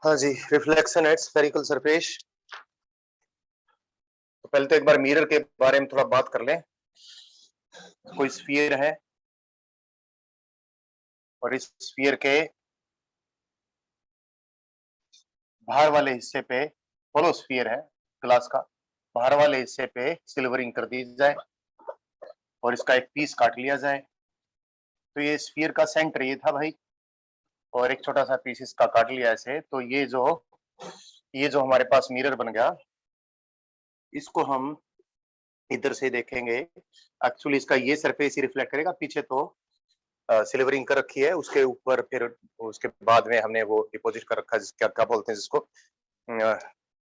हाँ जी, reflection eight spherical surface. तो पहले तो एक बार मिरर के बारे में थोड़ा बात कर लें। कोई स्फीयर है और इस स्फीयर के बाहर वाले हिस्से पे होलो स्फीयर है ग्लास का, बाहर वाले हिस्से पे सिल्वरिंग कर दी जाए और इसका एक पीस काट लिया जाए। तो ये स्फीयर का सेंटर ये था भाई, और एक छोटा सा पीस इसका काट लिया ऐसे। तो ये जो हमारे पास मिरर बन गया, इसको हम इधर से देखेंगे। एक्चुअली इसका ये सरफेस ही रिफ्लेक्ट करेगा, पीछे तो सिल्वरिंग कर रखी है, उसके ऊपर फिर उसके बाद में हमने वो डिपॉजिट कर रखा है, क्या क्या बोलते हैं जिसको,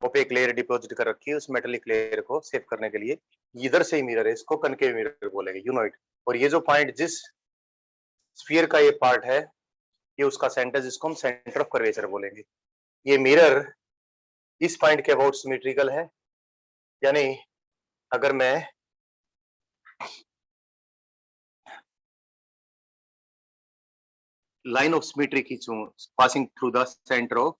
ओपेक लेयर डिपॉजिट कर रखी है, उस मेटेलिक लेयर को सेव करने के लिए। इधर से ही मिरर है, इसको कनकेव मिरर बोलेंगे, यूनोइड। और ये जो पॉइंट जिस स्फीयर का ये पार्ट है, ये उसका सेंटर, जिसको हम सेंटर ऑफ कर्वेचर बोलेंगे। ये मिरर इस पॉइंट के अबाउट सिमेट्रिकल है, यानी अगर मैं लाइन ऑफ सिमेट्री खींचूं passing through the centre of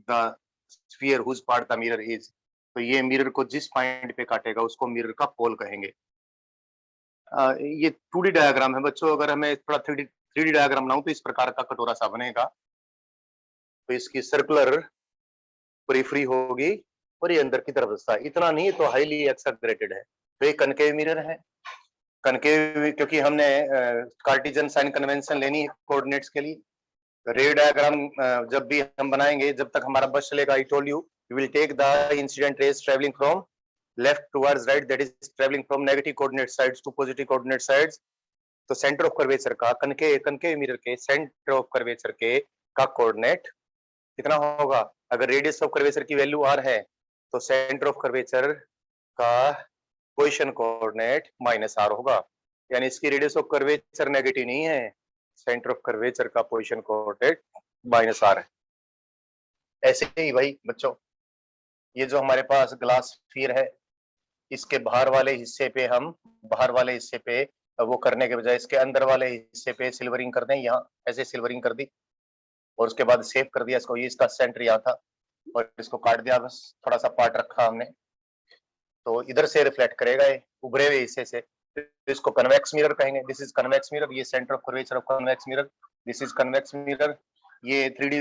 the sphere whose part the mirror is, तो ये मिरर को जिस पॉइंट पे काटेगा उसको मिरर का पोल कहेंगे। ये 2D डायग्राम है बच्चों, अगर हमें थोड़ा 3D डायग्राम बनाऊं तो इस प्रकार का कटोरा सा बनेगा। तो इसकी सर्कुलर पेरिफेरी होगी और ये अंदर की तरफ सा, इतना नहीं तो हाईली एक्सेलरेटेड है। तो ये कनकेव मिरर है। कनकेव क्योंकि हमने कार्टेशियन साइन कन्वेंशन लेनी है कोऑर्डिनेट्स के लिए। रे डायग्राम जब भी हम बनाएंगे, जब तक हमारा बस चलेगा, I told you will take the incident rays travelling from left towards right, that is travelling from negative coordinate sides to positive coordinate sides. तो सेंटर ऑफ कर्वेचर का कनकेव मिरर के सेंटर ऑफ कर्वेचर के का coordinate कितना होगा? अगर radius of curvature की value r है तो सेंटर ऑफ कर्वेचर का पोजीशन कोऑर्डिनेट -r होगा, यानी इसकी रेडियस ऑफ कर्वेचर नेगेटिव नहीं है, सेंटर ऑफ कर्वेचर का पोजीशन कोऑर्डिनेट -r है। ऐसे ही भाई बच्चों, ये जो हमारे पास ग्लास स्फीयर है, इसके बाहर वाले हिस्से पे हम बाहर वाले हिस्से पे वो करने के बजाय इसके अंदर वाले हिस्से पे सिल्वरिंग कर दें, यहाँ ऐसे सिल्वरिंग कर दी और उसके बाद सेव कर दिया इसको। ये इसका सेंटर यहाँ था और इसको काट दिया, बस थोड़ा सा पार्ट रखा हमने, तो इधर से रिफ्लेक्ट करेगा ये उभरे हुए हिस्से से। तो इसको कन्वेक्स मिरर कहेंगे। दिस इज कन्वेक्स मिरर, ये centre of curvature of convex mirror, this is convex mirror. ये 3D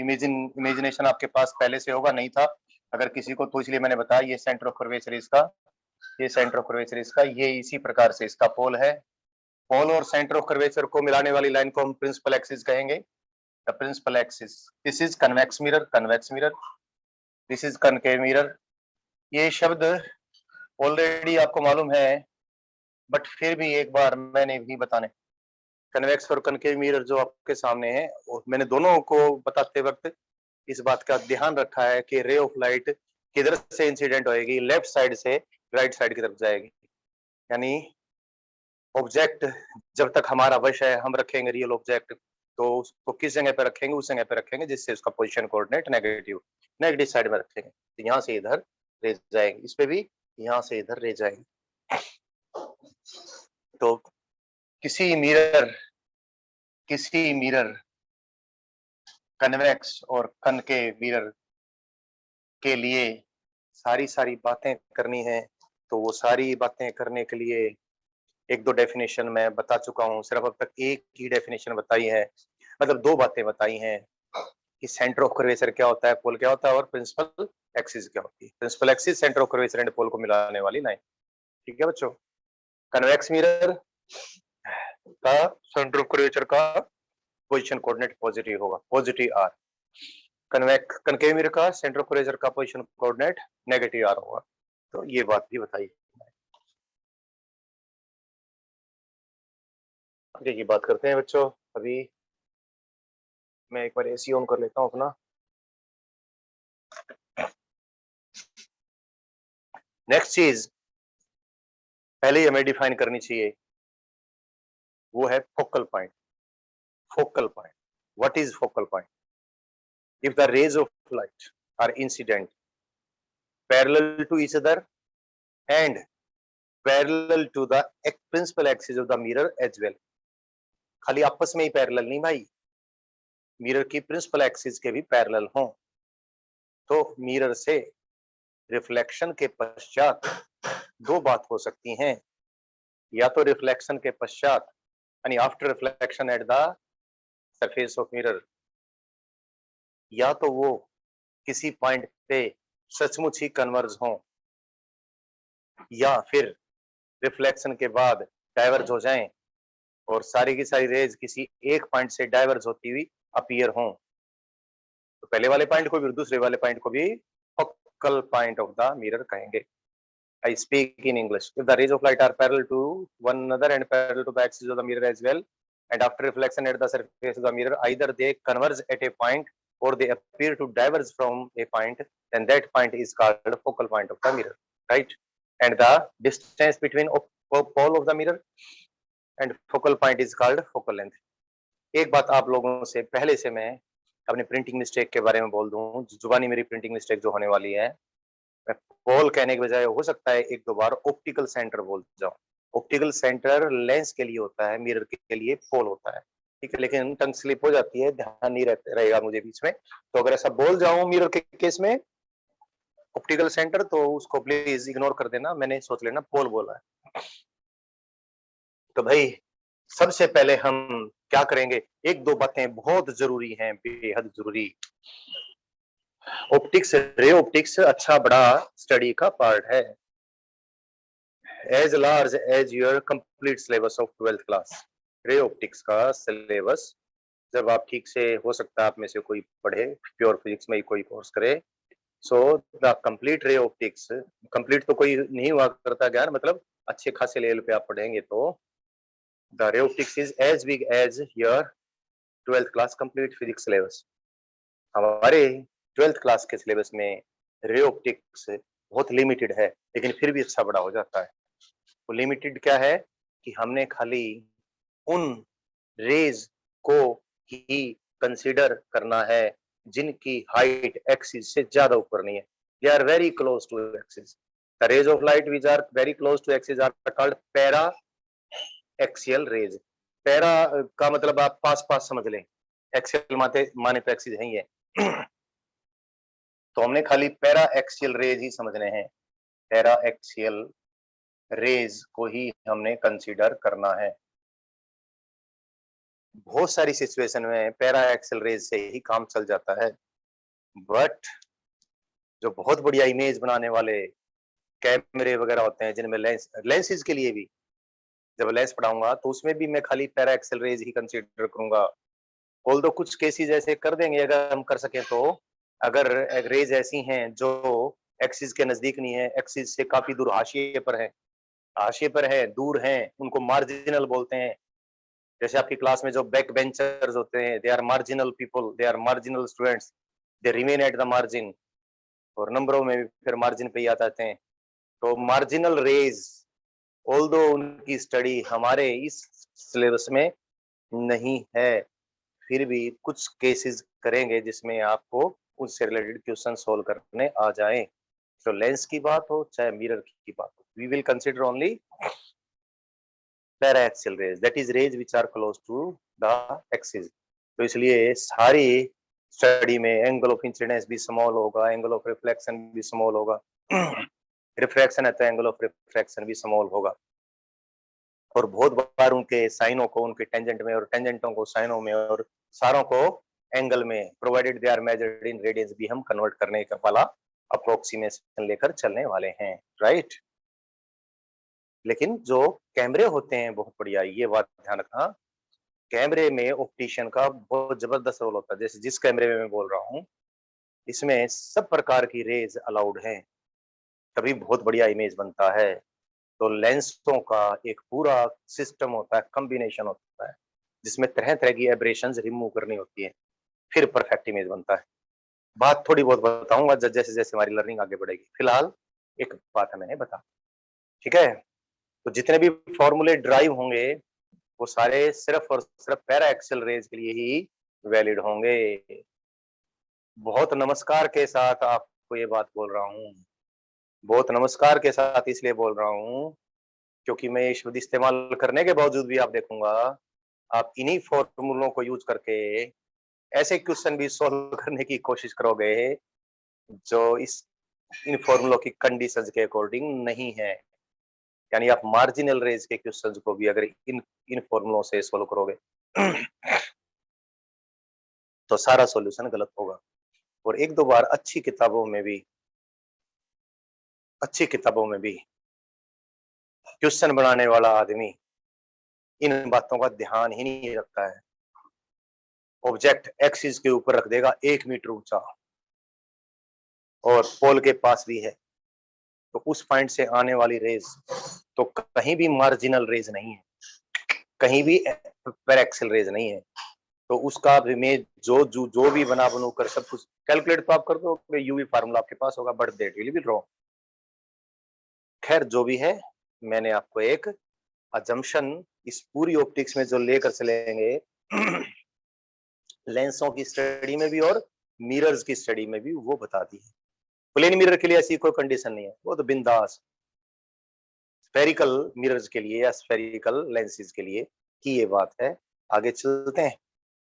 इमेजिनेशन आपके पास पहले से होगा, नहीं था अगर किसी को, तो इसलिए मैंने बताया ये सेंटर ऑफ कर्वेचर इसका, ये सेंटर ऑफ कर्वेचर इसका, ये इसी प्रकार से इसका पोल है। पोल और सेंटर ऑफ कर्वेचर को मिलाने वाली लाइन को हम प्रिंसिपल एक्सिस कहेंगे, the principal axis. This is convex mirror, convex mirror, this is concave mirror. ये शब्द ऑलरेडी आपको मालूम है, बट फिर भी एक बार मैंने भी बताने, कन्वेक्स और कनकेव मिरर जो आपके सामने है, मैंने दोनों को बताते वक्त इस बात का ध्यान रखा है कि रे ऑफ लाइट किधर से इंसिडेंट होएगी, लेफ्ट साइड से राइट साइड की तरफ जाएगी। यानी ऑब्जेक्ट जब तक हमारा वश है, हम रखेंगे रियल ऑब्जेक्ट, तो उसको किस जगह पे रखेंगे? उस जगह पे रखेंगे जिससे उसका position coordinate negative negative side में रखेंगे, तो यहाँ से इधर ले जाएंगे, इस पे भी यहाँ से इधर ले जाएंगे। तो किसी मिरर कन्वेक्स और कनकेव मिरर के लिए सारी बातें करनी है, तो वो सारी बातें करने के लिए एक दो डेफिनेशन मैं बता चुका हूँ, सिर्फ अब तक एक ही डेफिनेशन बताई है, मतलब दो बातें बताई हैं कि सेंटर ऑफ कर्वेचर क्या होता है, पोल क्या होता है, और प्रिंसिपल एक्सिस क्या होती है। Principal axis centre of curvature and pole को मिलाने वाली लाइन। ठीक है बच्चों, कन्वेक्स मिरर का सेंटर ऑफ कर्वेचर का पोजीशन कोऑर्डिनेट पॉजिटिव होगा, पॉजिटिव r। कनकेव मिरर का सेंटर ऑफ कर्वेचर का पोजीशन कोऑर्डिनेट नेगेटिव r होगा। तो ये बात भी बताई। आगे की बात करते हैं बच्चों। अभी मैं एक बार एसी ऑन कर लेता हूँ अपना। नेक्स्ट चीज पहले ही हमें डिफाइन करनी चाहिए, वो है focal point. Focal point, what is focal point? If the rays of light are incident parallel to each other and parallel to the principal axis of the mirror as well. खाली आपस में ही parallel नहीं भाई, mirror की principal axis के भी parallel हों, तो मिरर से रिफ्लेक्शन के पश्चात दो बात हो सकती हैं, या तो रिफ्लेक्शन के पश्चात यानी after reflection at the surface of mirror, या तो वो किसी पॉइंट पे सचमुच ही कन्वर्ज हों, या फिर रिफ्लेक्शन के बाद डाइवर्ज हो जाएं और सारी की सारी रेज किसी एक पॉइंट से डाइवर्ज होती हुई अपीयर हों। तो पहले वाले पॉइंट को भी और दूसरे वाले पॉइंट को भी focal point of the mirror कहेंगे। I speak in English. If the rays of light are parallel to one another and parallel to the axis of the mirror as well, and after reflection at the surface of the mirror, either they converge at a point or they appear to diverge from a point, then that point is called focal point of the mirror, right? And the distance between pole of the mirror and focal point is called focal length. एक बात आप लोगों से पहले से मैं अपने printing mistake के बारे में बोल दूं, जुबानी मेरी प्रिंटिंग मिस्टेक जो होने वाली है, मैं पोल कहने के बजाय हो सकता है एक दो बार ऑप्टिकल सेंटर बोल जाऊं। ऑप्टिकल सेंटर लेंस के लिए होता है, मिरर के लिए पोल होता है, ठीक है, लेकिन टंग स्लिप हो जाती है, ध्यान नहीं रहेगा मुझे बीच में, तो अगर ऐसा बोल जाऊं मिरर के केस में ऑप्टिकल सेंटर, तो उसको प्लीज इग्नोर कर देना, मैंने सोच लेना पोल बोला है। तो भाई सबसे पहले हम क्या करेंगे, एक दो बातें बहुत जरूरी हैं, बेहद जरूरी। ऑप्टिक्स, रे ऑप्टिक्स अच्छा बड़ा स्टडी का पार्ट है, as large as your complete syllabus of 12th class. Ray optics का सिलेबस जब आप ठीक से, हो सकता है आप में से कोई पढ़े, प्योर फिजिक्स में कोई कोर्स करे, so the complete ray optics, complete तो कोई नहीं हुआ करता ज्ञान, मतलब अच्छे खासे लेवल पे आप पढ़ेंगे तो the ray optics is as big as your 12th class complete physics syllabus. हमारे 12th क्लास के सिलेबस में रे ऑप्टिक्स बहुत लिमिटेड है, लेकिन फिर भी अच्छा बड़ा हो जाता है। वो लिमिटेड क्या है कि हमने खाली उन रेज को ही कंसीडर करना है जिनकी हाइट एक्सिस से ज्यादा ऊपर नहीं है, they are very close to axis. The rays of light which are very close to axis are called paraxial rays. Para का मतलब आप पास पास समझ लें, एक्सियल माने तो एक्सिस है ही है तो हमने खाली पैरा एक्सियल रेज ही समझने हैं, पैरा एक्सियल रेज को ही हमने कंसीडर करना है। बहुत सारी सिचुएशन में पैरा एक्सियल रेज से ही काम चल जाता है, बट जो बहुत बढ़िया इमेज बनाने वाले कैमरे वगैरह होते हैं जिनमें लेंसेज के लिए भी जब लेंस पढ़ाऊंगा तो उसमें भी मैं खाली पैरा एक्सियल रेज ही कंसीडर करूंगा। ऑल्दो कुछ केसेस ऐसे कर देंगे अगर हम कर सकें तो, अगर रेज ऐसी हैं जो एक्सिस के नजदीक नहीं है, एक्सिस से काफी दूर हाशिए पर है, हाशिए पर है, दूर हैं, उनको मार्जिनल बोलते हैं। जैसे आपकी क्लास में जो बैक बेंचर्स होते हैं, they are marginal people, they are marginal students, they remain at the margin, और नंबरों में भी फिर मार्जिन पे ही आ जाते हैं। तो मार्जिनल रेज ऑल्दो उनकी स्टडी हमारे इस सिलेबस में नहीं है, फिर भी कुछ केसेस करेंगे जिसमें आपको उससे रिलेटेड क्वेश्चन सोल्व करने आ जाएं। तो लेंस की बात हो चाहे मिरर की बात हो, we will consider only paraxial rays, that is rays which are close to the axis. तो इसलिए सारी स्टडी में एंगल ऑफ इंसिडेंस भी स्मॉल होगा, एंगल ऑफ रिफ्लेक्शन भी स्मॉल होगा, रिफ्रैक्शन है तो एंगल ऑफ रिफ्रैक्शन भी स्मॉल होगा, और बहुत बार उनके साइनों को उनके टेंजेंट में और टेंजेंटों को साइनों में और सारों को एंगल में, provided they are measured in radians, भी हम कन्वर्ट करने का वाला अप्रोक्सीमेशन लेकर चलने वाले हैं, राइट। लेकिन जो कैमरे होते हैं बहुत बढ़िया, ये बात ध्यान रखना, कैमरे में ऑप्टिशियन का बहुत जबरदस्त रोल होता है। जैसे जिस कैमरे में मैं बोल रहा हूँ इसमें सब प्रकार की रेज अलाउड हैं, तभी बहुत बढ़िया इमेज बनता है। तो लेंसों का एक पूरा सिस्टम होता है, कॉम्बिनेशन होता है, जिसमें तरह तरह की एब्रेशंस रिमूव करनी होती है, फिर परफेक्ट इमेज बनता है। बात थोड़ी बहुत बताऊंगा जैसे जैसे हमारी लर्निंग आगे बढ़ेगी, फिलहाल एक बात मैंने बता, ठीक है। तो जितने भी फॉर्मूले ड्राइव होंगे वो सारे सिर्फ और सिर्फ पैरा एक्सियल रेज के लिए ही वैलिड होंगे। बहुत नमस्कार के साथ आपको ये बात बोल रहा हूँ, बहुत नमस्कार के साथ इसलिए बोल रहा हूँ क्योंकि मैं ये शब्द इस्तेमाल करने के बावजूद भी आप देखूंगा आप इन्हीं फॉर्मूलों को यूज करके ऐसे क्वेश्चन भी सॉल्व करने की कोशिश करोगे जो इन फॉर्मूलों की कंडीशंस के अकॉर्डिंग नहीं है, यानी आप मार्जिनल रेज के क्वेश्चंस को भी अगर इन फॉर्मूलों से सॉल्व करोगे तो सारा सॉल्यूशन गलत होगा। और एक दो बार अच्छी किताबों में भी क्वेश्चन बनाने वाला आदमी इन बातों का ध्यान ही नहीं रखता है। ऑब्जेक्ट एक्सिस के ऊपर रख देगा 1 मीटर ऊंचा और पोल के पास भी है, तो उस पॉइंट से आने वाली रेज तो कहीं भी मार्जिनल रेज नहीं है, कहीं भी पैरेक्सियल रेज नहीं है। तो उसका इमेज जो भी बना बनू कर सब कुछ कैलकुलेट तो आप कर दो, यूवी फार्मूला आपके पास होगा, but that will be wrong. खैर जो भी है, मैंने आपको एक अजम्पशन इस पूरी ऑप्टिक्स में जो लेकर चलेंगे लेंसों की स्टडी में भी और मिरर्स की स्टडी में भी, वो बता दी है। प्लेन मिरर के लिए ऐसी कोई कंडीशन नहीं है, वो तो बिंदास। स्फेरिकल मिरर्स के लिए या स्फेरिकल लेंसेज के लिए की ये बात है। आगे चलते हैं।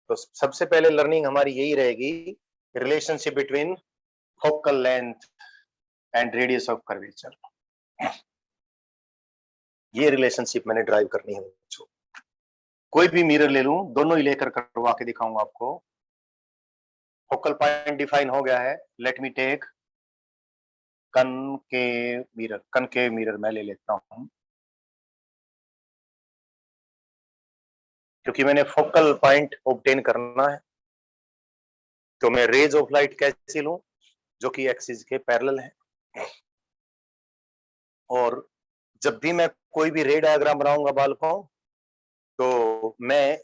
तो सबसे पहले लर्निंग हमारी यही रहेगी, relationship between focal length and radius of curvature. ये रिलेशनशिप मैंने ड्राइव करनी है बच्चों। कोई भी मिरर ले लूं, दोनों ही लेकर करवा के दिखाऊंगा आपको। फोकल पॉइंट डिफाइन हो गया है। Let me take concave mirror मैं ले लेता हूं, क्योंकि मैंने फोकल पॉइंट ऑब्टेन करना है। तो मैं रेज ऑफ लाइट कैसे लूं, जो कि एक्सिस के पैरेलल है। और जब भी मैं कोई भी रे डायग्राम बनाऊंगा बालकों, तो मैं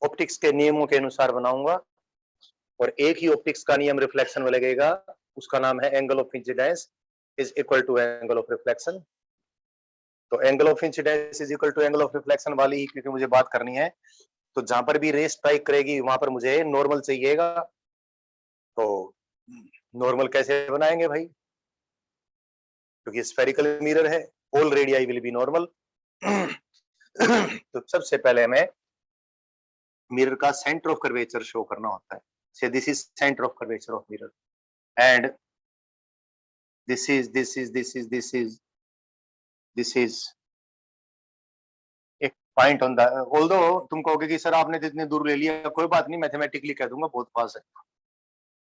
ऑप्टिक्स के नियमों के अनुसार बनाऊंगा, और एक ही ऑप्टिक्स का नियम रिफ्लेक्शन में लगेगा, उसका नाम है angle of incidence is equal to angle of reflection. तो angle of incidence is equal to angle of reflection वाली ही क्योंकि मुझे बात करनी है, तो जहां पर भी रे स्ट्राइक करेगी वहां पर मुझे नॉर्मल चाहिएगा। तो नॉर्मल कैसे बनाएंगे भाई, क्योंकि स्फेरिकल मिरर है, all radii will be normal. तो सबसे पहले हमें मिरर का सेंटर ऑफ कर्वेचर शो करना होता है। से this is centre of curvature of mirror and this is एक पॉइंट ऑन द, ऑल्दो तुम कहोगे कि सर आपने जितने दूर ले लिया, कोई बात नहीं, मैथमेटिकली कह दूंगा बहुत पास है।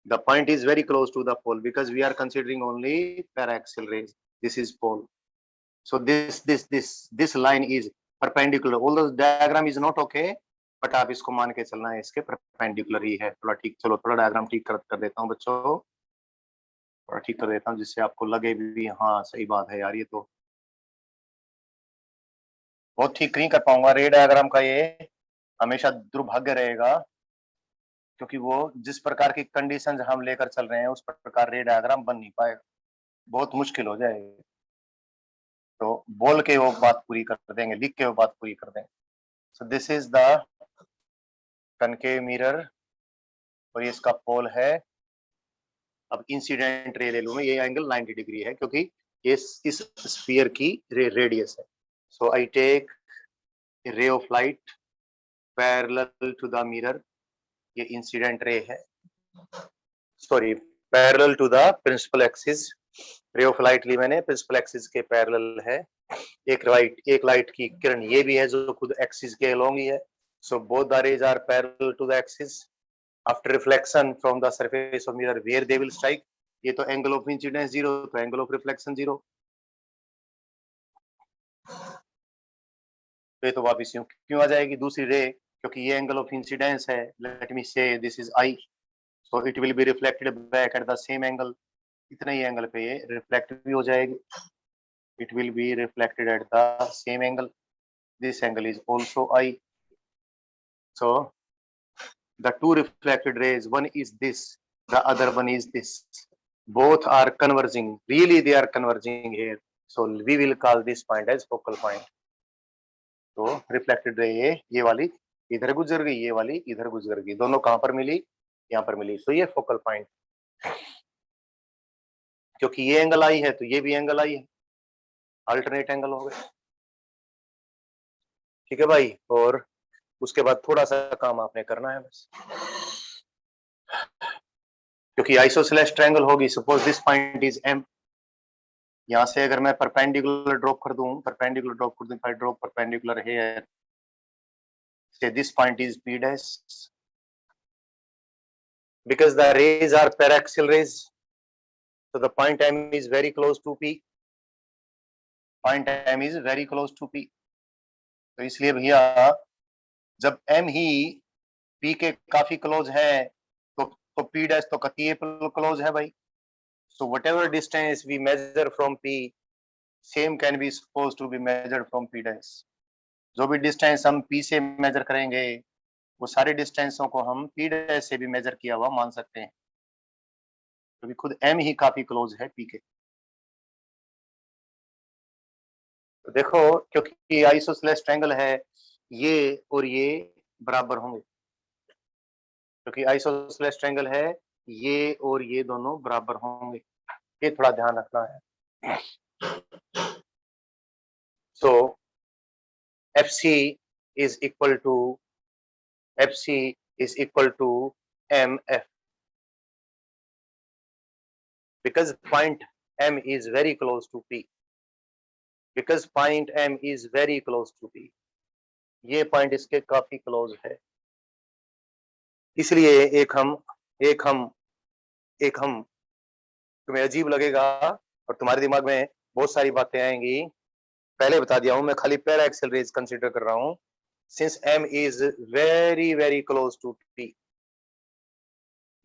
The point is very close to the pole because we are considering only paraxial rays. This is pole. So this line is perpendicular. Although the diagram is not okay, but आप इसको मान के चलना है, इसके perpendicular ही है। थोड़ा ठीक, चलो थोड़ा डायग्राम ठीक कर देता हूँ बच्चों, थोड़ा ठीक कर देता हूँ जिससे आपको लगे भी हाँ सही बात है यार, ये तो बहुत ठीक नहीं कर पाऊंगा। रे डायग्राम का ये हमेशा दुर्भाग्य रहेगा, क्योंकि वो जिस प्रकार की कंडीशन हम लेकर चल रहे हैं उस प्रकार रे डायग्राम बन नहीं पाएगा, बहुत मुश्किल हो जाएगी। तो बोल के वो बात पूरी कर देंगे, लिख के वो बात पूरी कर देंगे। सो this is the concave mirror और ये इसका पोल है। अब इंसिडेंट रे ले लूं मैं, ये एंगल 90 डिग्री है क्योंकि ये इस स्फीयर की रेडियस है। So I take ray of light parallel to the mirror, ये इंसिडेंट रे है, sorry parallel to the principal axis. Ray of light ली मैंने, प्रिंसिपल एक्सिस के पैरेलल है। एक लाइट की किरण ये भी है जो खुद एक्सिस के अलोंग ही है। So both the rays are parallel to the axis. After reflection from the surface of mirror where they will strike, ये तो एंगल ऑफ इंसिडेंस 0, तो एंगल ऑफ रिफ्लेक्शन 0। तो ये तो वापस यूं क्यों आ जाएगी दूसरी रे, क्योंकि ये एंगल ऑफ इंसिडेंस है। लेट मी से this is I, so it will be reflected back at the same angle. इतने ही एंगल पे ये रिफ्लेक्ट भी हो जाएगी, it will be reflected at the same angle. This angle is also I. So the two reflected rays, one is this, the other one is this. Both are converging. Really, they are converging here. So we will call this point as focal point. तो reflected ray ये वाली इधर गुजर गई, ये वाली इधर गुजर गई, दोनों कहां पर मिली, यहाँ पर मिली। तो ये फोकल पॉइंट, क्योंकि ये एंगल आई है तो ये भी एंगल आई है, अल्टरनेट एंगल हो गए। ठीक है भाई, और उसके बाद थोड़ा सा काम आपने करना है बस। क्योंकि आइसोसेलेस ट्रायंगल होगी, suppose this point is M, यहां से अगर मैं परपेंडिकुलर ड्रॉप कर दूं, if I drop perpendicular here, say this point is P dash, because the rays are paraxial rays, so the point M is very close to P, point M is very close to P, तो इसलिए भैया जब M ही P के काफी close है तो P dash तो कतीय close है भाई, so whatever distance we measure from P same can be supposed to be measured from P dash, जो भी डिस्टेंस हम P से मेजर करेंगे वो सारे डिस्टेंसों को हम P डैश से भी मेजर किया हुआ मान सकते हैं, क्योंकि खुद M ही काफी क्लोज है P के। तो देखो क्योंकि आइसोसेलेस ट्रायंगल है, ये और ये बराबर होंगे, क्योंकि आइसोसेलेस ट्रायंगल है, ये और ये दोनों बराबर होंगे, ये थोड़ा ध्यान रखना है। So FC is equal to MF, because point M is very close to P, ये पॉइंट इसके काफी क्लोज है, इसलिए एक हम तुम्हें अजीब लगेगा और तुम्हारे दिमाग में बहुत सारी बातें आएंगी, पहले बता दिया हूं मैं खाली पैराएक्सियल रेज कंसीडर कर रहा हूं, since M is very very close to P,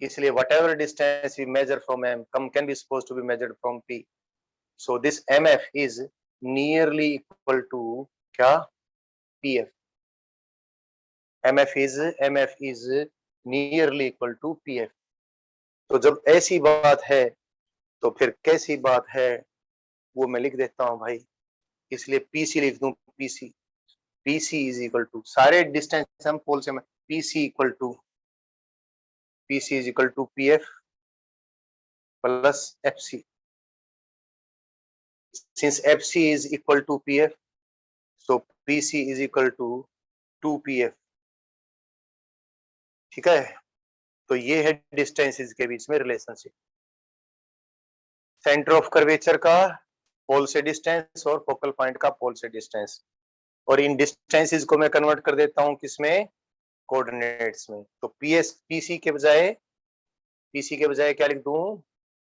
इसलिए whatever distance we measure from M can be supposed to be measured from P, so this MF is nearly equal to क्या PF, MF is nearly equal to PF, तो जब ऐसी बात है तो फिर कैसी बात है वो मैं लिख देता हूं भाई, इसलिए PC लिख दूं, PC is equal to, सारे डिस्टेंस हम पोल से PC is equal to PF plus FC, since FC is equal to PF, so PC is equal to 2PF, ठीक है, तो ये है डिस्टेंसेस के बीच में रिलेशनशिप, सेंटर ऑफ कर्वेचर का पोल से डिस्टेंस और फोकल पॉइंट का पोल से डिस्टेंस, और इन डिस्टेंसेस को मैं कन्वर्ट कर देता हूं किसमें, कोऑर्डिनेट्स में, तो PC के बजाय क्या लिख दूं,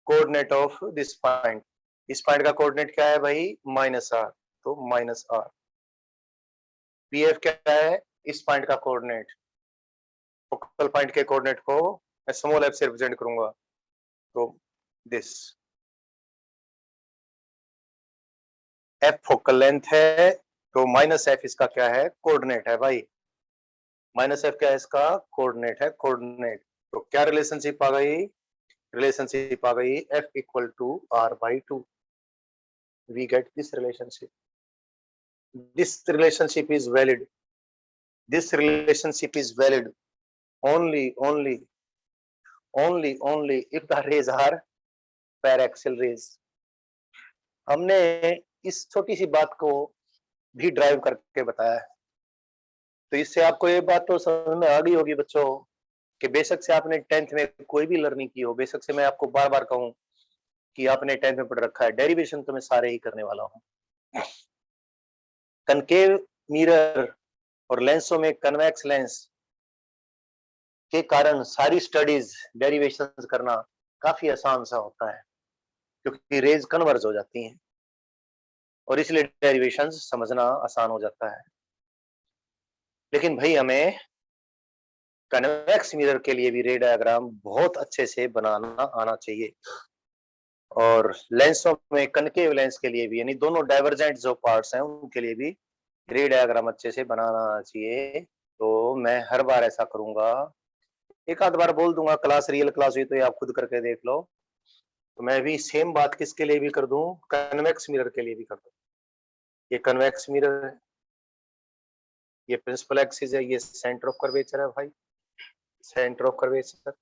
कोऑर्डिनेट ऑफ दिस पॉइंट, इस पॉइंट का कोऑर्डिनेट क्या है भाई -r, तो -r, PF क्या है इस पॉइंट का कोऑर्डिनेट, फोकल पॉइंट के कोऑर्डिनेट को मैं स्मॉल f से रिप्रेजेंट करूंगा, तो दिस f फोकल लेंथ है, तो -f इसका क्या है, कोऑर्डिनेट है भाई, -f क्या है इसका, कोऑर्डिनेट है, तो क्या रिलेशनशिप आ गई, F equal to R/2, we get this relationship is valid, only if the rays are paraxial rays, हमने इस छोटी सी बात को भी ड्राइव करके बताया है, तो इससे आपको ये बात तो समझ में आ गई होगी बच्चों कि बेशक से आपने 10th में कोई भी लर्निंग की हो, बेशक से मैं आपको बार बार कहूं कि आपने 10th में पढ़ रखा है, डेरिवेशन तो मैं सारे ही करने वाला हूं, कनकेव मिरर और लेंसों में कन्वेक्स लेंस के कारण सारी स्टडीज डेरिवेशंस करना काफी आसान सा होता है, क्योंकि रेज कन्वर्ज हो जाती हैं और इसलिए डेरिवेशंस समझना आसान हो जाता है, लेकिन भाई हमें कन्वेक्स मिरर के लिए भी रे डायग्राम बहुत अच्छे से बनाना आना चाहिए, और लेंसों में कनकेव लेंस के लिए भी, यानी दोनों डाइवर्जेंट जो पार्ट्स हैं उनके लिए भी रे डायग्राम अच्छे से बनाना आना चाहिए, तो मैं हर बार ऐसा करूंगा, एक आध बार बोल दूंगा, क्लास रियल क्लास हुई तो ये आप खुद करके देख लो, तो मैं भी सेम बात किसके लिए भी कर दूं, कन्वेक्स मिरर के लिए भी कर दूं, ये कन्वेक्स मिरर है, ये प्रिंसिपल एक्सिस है, ये सेंटर ऑफ कर्वेचर है भाई, सेंटर ऑफ कर्वेचर,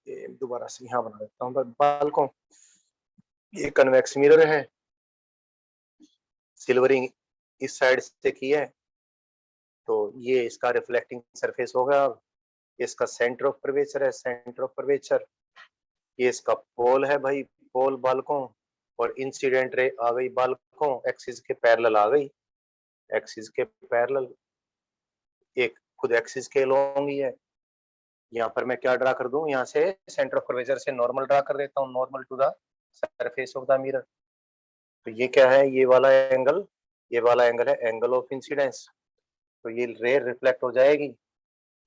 ये दोबारा से यहाँ बना देता हूँ बाल को, ये कन्वेक्स मिरर है, सिल्वरिंग इस साइड से की है, तो ये इसका रिफ्लेक्टिंग सरफेस होगा, इसका सेंटर ऑफ कर्वेचर है, सेंटर ऑफ कर्वेचर, ये इसका पोल है भाई, पोल बालकों, और इंसिडेंट रे आ गई बालकों, एक्सिस के पैरेलल आ गई, एक्सिस के पैरेलल, एक खुद एक्सिस के लॉन्ग ही है। यहाँ पर मैं क्या ड्रा कर दूं, यहाँ से सेंटर ऑफ कर्वेचर से नॉर्मल ड्रा कर देता हूँ, normal to the surface of the mirror. तो ये क्या है, ये वाला एंगल, ये वाला एंगल है एंगल ऑफ इंसिडेंस। तो ये रे रिफ्लेक्ट हो जाएगी,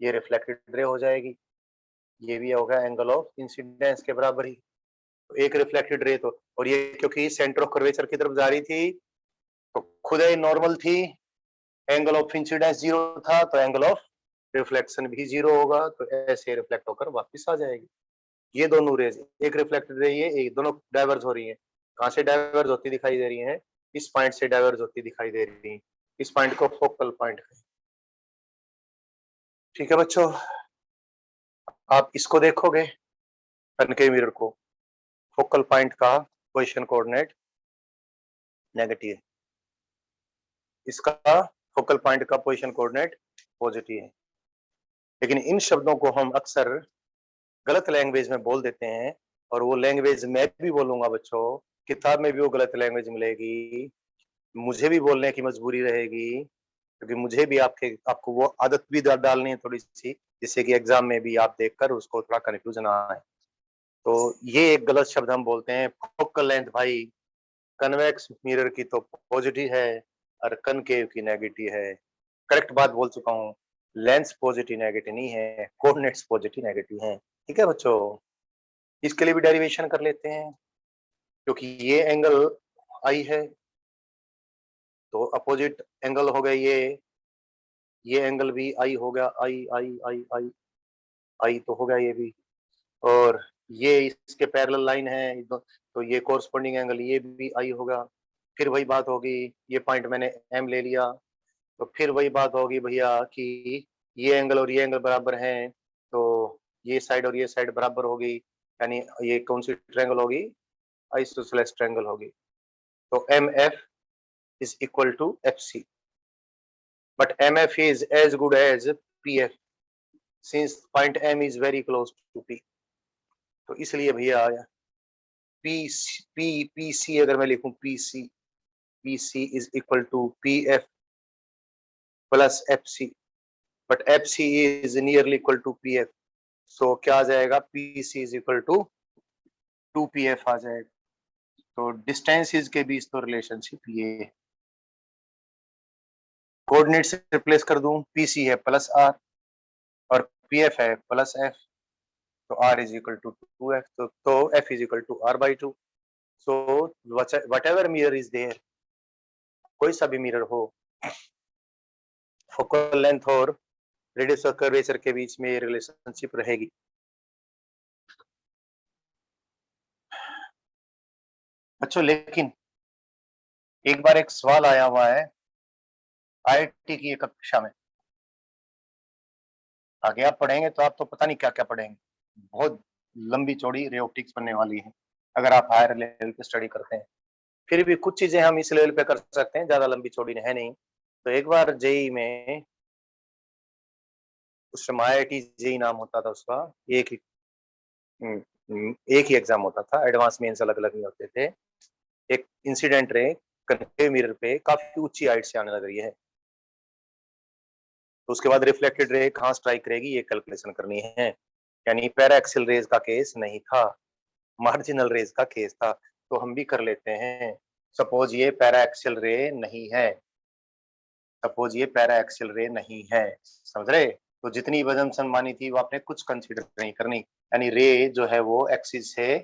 ये रिफ्लेक्टेड रे हो जाएगी, ये भी होगा एंगल ऑफ इंसिडेंस के बराबर ही। तो एक रिफ्लेक्टेड रे तो, और ये क्योंकि सेंटर ऑफ कर्वेचर की तरफ जा रही थी तो खुद ही नॉर्मल थी, एंगल ऑफ इंसिडेंस जीरो था, तो एंगल ऑफ रिफ्लेक्शन भी जीरो होगा, तो ऐसे रिफ्लेक्ट होकर वापस आ जाएगी। ये दोनों रेज, एक रिफ्लेक्टेड रे है, एक दोनों डाइवर्ज हो रही है। कहां से डाइवर्ज होती दिखाई दे रही है, इस पॉइंट से डाइवर्ज होती दिखाई दे रही है, इस पॉइंट को फोकल पॉइंट। ठीक है बच्चों, आप इसको देखोगे कनकेव मिरर को, फोकल पॉइंट का पोजीशन कोऑर्डिनेट नेगेटिव है, इसका फोकल पॉइंट का पोजीशन कोऑर्डिनेट पॉजिटिव है। लेकिन इन शब्दों को हम अक्सर गलत लैंग्वेज में बोल देते हैं, और वो लैंग्वेज मैं भी बोलूंगा बच्चों, किताब में भी वो गलत लैंग्वेज मिलेगी, मुझे भी बोलने की मजबूरी रहेगी, क्योंकि मुझे भी आपको वो आदत भी डालनी है थोड़ी सी, जिससे कि एग्जाम में भी आप देखकर उसको थोड़ा कंफ्यूजन ना आए। तो ये एक गलत शब्द हम बोलते हैं, फोकल लेंथ भाई कन्वेक्स मिरर की तो पॉजिटिव है और कनकेव की नेगेटिव है। करेक्ट बात बोल चुका हूँ, लेंस पॉजिटिव नेगेटिव नहीं है, कोऑर्डिनेट्स पॉजिटिव नेगेटिव है। ठीक है बच्चों, इसके लिए भी डेरिवेशन कर लेते हैं, क्योंकि ये एंगल आई है तो अपोजिट एंगल हो गया ये एंगल भी आई हो गया, आई आई आई आई आई तो हो गया ये भी, और ये इसके पैरेलल लाइन है तो ये कोरस्पोंडिंग एंगल ये भी आई होगा। फिर वही बात होगी, ये पॉइंट मैंने एम ले लिया, तो फिर वही बात होगी भैया कि ये एंगल और ये एंगल बराबर हैं, तो ये साइड और ये साइड बराबर होगी, यानी ये कौन सी ट्रायंगल होगी, आइसोसेलेस ट्रायंगल होगी। तो M F is equal to F C, but M F is as good as P F since point M is very close to P. तो इसलिए भैया पी पी पी सी अगर मैं लिखूं, P C is equal to P F plus F C, but F C is nearly equal to P F, so क्या आ जाएगा, P C is equal to 2pf आ जाएगा। तो डिस्टेंसेस के बीच तो रिलेशनशिप ये, कोऑर्डिनेट से रिप्लेस कर दूं, पीसी है प्लस आर और पीएफ है प्लस एफ, तो R is equal to 2f, तो F is equal to R by 2। So whatever mirror is there, कोई सा भी मिरर हो, फोकल लेंथ और रेडियस ऑफ कर्वेचर के बीच में ये रिलेशनशिप रहेगी। अच्छा, लेकिन एक बार एक सवाल आया हुआ है आईआईटी की एक कक्षा में, आगे आप पढ़ेंगे तो आप तो पता नहीं क्या क्या पढ़ेंगे, बहुत लंबी चौड़ी रे ऑप्टिक्स बनने वाली है अगर आप हायर लेवल पे स्टडी करते हैं। फिर भी कुछ चीजें हम इस लेवल पे कर सकते हैं, ज्यादा लंबी चौड़ी है नहीं। तो एक बार जेई में, उस समय IIT जेई नाम होता था उसका, एक ही एक ही एग्जाम होता था, एडवांस मेंस अलग अलग नहीं होते थे। एक इंसिडेंट रे कनकेव मिरर पे काफी ऊंची हाइट से आने लग रही है, तो उसके बाद रिफ्लेक्टेड रे कहाँ स्ट्राइक करेगी ये कैलकुलेशन करनी है, यानी पैरा एक्सियल रेज का केस नहीं था, मार्जिनल रेज का केस था। तो हम भी कर लेते हैं, सपोज ये पैरा एक्सियल रे नहीं है, सपोज ये पैरा एक्सियल रे नहीं है, समझ रहे, तो जितनी वजन सम्मानी थी वो आपने कुछ कंसीडर नहीं करनी, यानी रे जो है वो एक्सिस से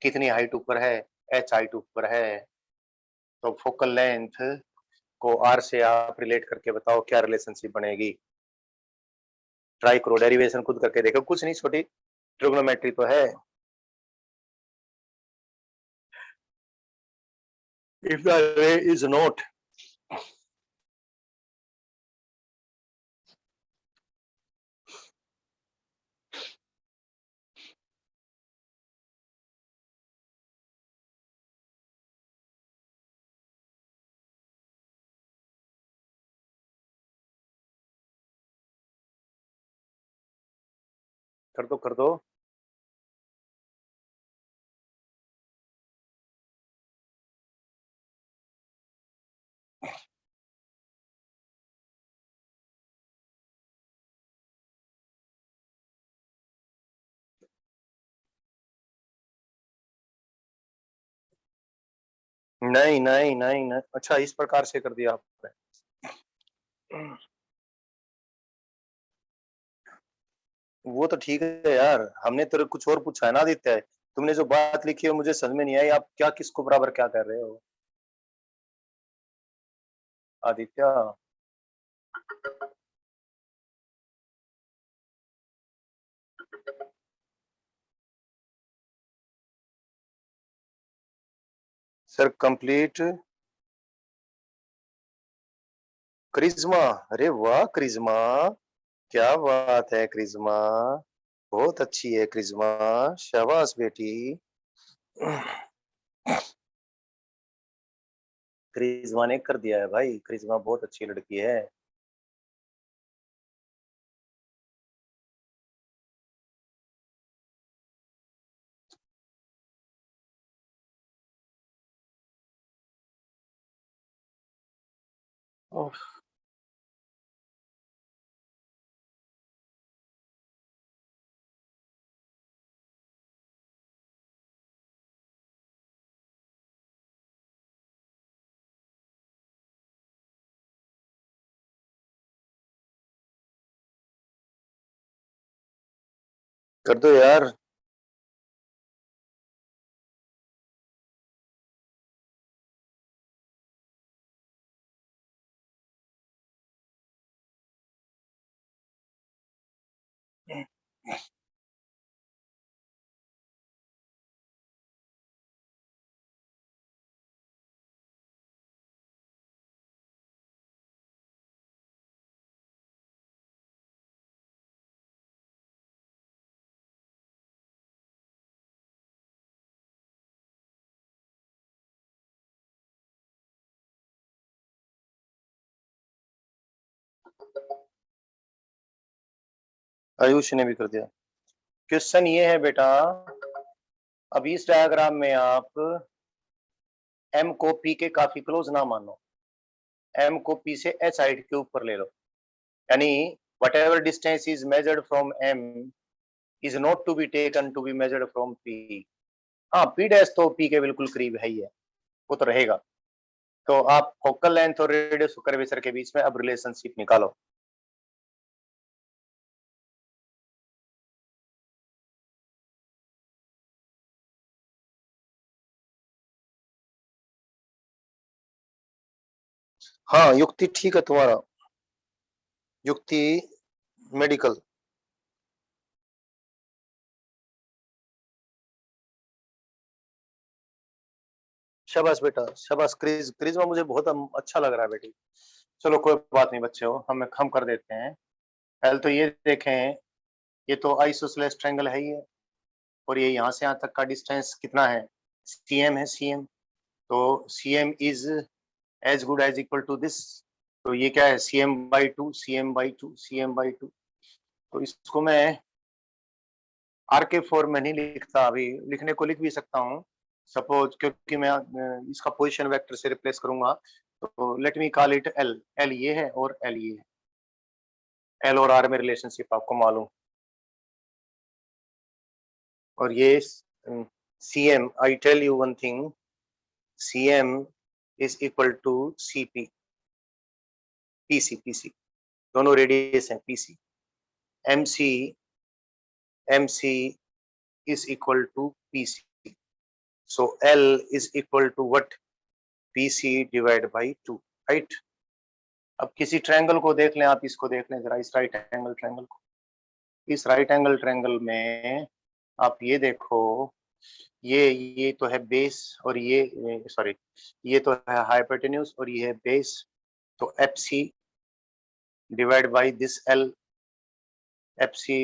कितनी हाइट ऊपर है, एच हाइट ऊपर है। तो फोकल लेंथ को आर से आप रिलेट करके बताओ क्या रिलेशनशिप बनेगी, ट्राई करो, डेरिवेशन खुद करके देखो, कुछ नहीं, छोटी ट्रिग्नोमेट्री तो है। इफ द रे इज नॉट, कर दो कर दो, नहीं नहीं नहीं नहीं, अच्छा इस प्रकार से कर दिया आपने। वो तो ठीक है यार, हमने तेरे कुछ और पूछा है ना आदित्य। तुमने जो बात लिखी है मुझे समझ में नहीं आई, आप क्या किसको बराबर क्या कर रहे हो आदित्य। Sir complete क्रिज्मा। अरे वाह क्रिज्मा, क्या बात है क्रिज्मा, बहुत अच्छी है क्रिज्मा, शाबाश बेटी। क्रिज्मा ने कर दिया है भाई, क्रिज्मा बहुत अच्छी लड़की है। ओह, कर दो यार। आयुष ने भी कर दिया। क्वेश्चन ये है बेटा, अब इस डायग्राम में आप एम को पी के काफी क्लोज ना मानो, एम को पी से एच हाइट के ऊपर ले लो, यानी whatever distance is measured from M is not to be taken to be measured from P. हाँ पी डैश तो पी के बिल्कुल करीब है ही है, वो तो रहेगा। तो आप फोकल लेंथ और रेडियस कर्वेचर के बीच में अब रिलेशनशिप निकालो। हाँ युक्ति ठीक है तुम्हारा, युक्ति मेडिकल। शाबाश बेटा शाबाश, क्रिज्मा मुझे बहुत अच्छा लग रहा है बेटी। चलो कोई बात नहीं बच्चे हो, हम कर देते हैं। पहले तो ये देखें, ये तो आइसोसेलेस ट्रायंगल है ही है, और ये यहाँ से यहाँ तक का डिस्टेंस कितना है, सीएम है सीएम। तो CM is as good as equal to this. तो ये क्या है, CM by two, CM by two, CM by two. तो इसको मैं आर के फॉर्म में नहीं लिखता, अभी लिखने को लिख भी सकता हूँ सपोज, क्योंकि मैं इसका पोजीशन वेक्टर से रिप्लेस करूंगा। तो let me call it L, L ये है और एल ये है। एल और आर में रिलेशनशिप आपको मालूम, और ये CM, I tell you one thing, CM is equal to CP, PC PC, दोनों रेडियस हैं PC. MC, MC is equal to PC. So L is equal to what? PC divided by 2, right? अब किसी triangle को देख लें, आप इसको देख लें जरा, इस राइट एंगल ट्रायंगल को। इस राइट एंगल ट्रायंगल में आप ये देखो, ये तो है बेस, और ये सॉरी, ये तो है हाइपोटेन्यूज और ये है बेस। तो F C divide by this L, F C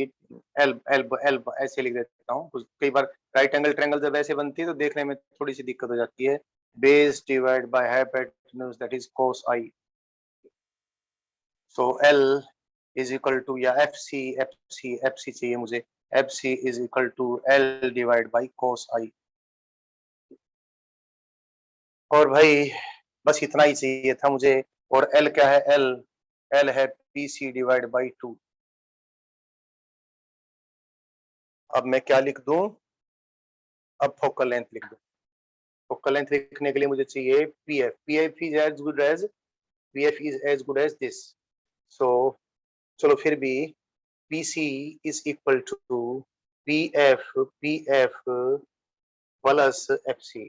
L L L ऐसे लिख देता हूँ। कई बार राइट एंगल ट्रायंगल जब ऐसे बनती है तो देखने में थोड़ी सी दिक्कत हो जाती है। Base divide by hypotenuse that is cos i. So L is equal to, या एफ सी, एफ सी चाहिए मुझे, F C is equal to L divide by cos i. और भाई बस इतना ही चाहिए था मुझे। और एल क्या है, एल एल है पी सी डिवाइड बाई 2। अब मैं क्या लिख दूं, अब फोकल लेंथ लिख दूं। फोकल लेंथ लिखने के लिए मुझे चाहिए PF. PF is as good as this. So चलो फिर भी PC is equal to PF plus FC.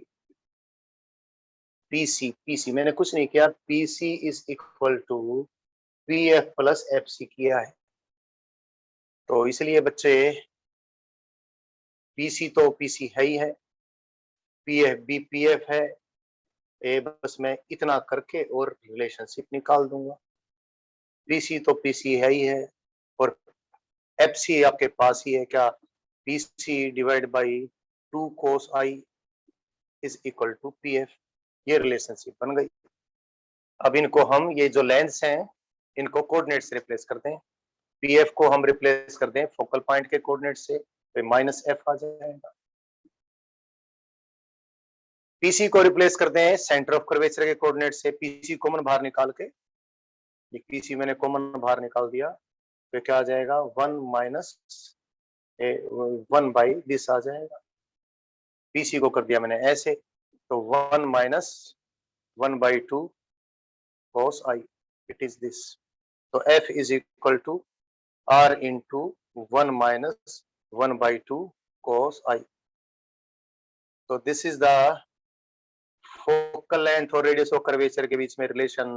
PC मैंने कुछ नहीं किया, PC is equal to PF plus FC किया है। तो इसलिए बच्चे पीसी तो पीसी है ही है, पीएफ भी पीएफ है। ए बस मैं इतना करके और रिलेशनशिप निकाल दूंगा। पीसी तो पीसी है ही है और एफसी आपके पास ही है क्या, PC divide by 2 cos I is equal to PF. ये रिलेशनशिप बन गई। अब इनको हम, ये जो लेंथ्स हैं इनको कोऑर्डिनेट से रिप्लेस करते हैं। पीएफ को हम रिप्लेस करते हैं फोकल पॉइंट के कोऑर्डिनेट से, तो माइनस एफ आ जाएगा। पीसी को रिप्लेस करते हैं सेंटर ऑफ कर्वेचर के कोऑर्डिनेट से। पीसी कॉमन बाहर निकाल के, ये पीसी मैंने कॉमन बाहर निकाल दिया, तो क्या आ जाएगा 1 माइनस 1 बाई दिस आ जाएगा। पीसी को कर दिया मैंने ऐसे, तो 1 minus 1 by 2 cos I, it is this. तो F is equal to R into 1 minus 1 by 2 cos I. तो this is the focal length और रेडियस ऑफ कर्वेचर के बीच में relation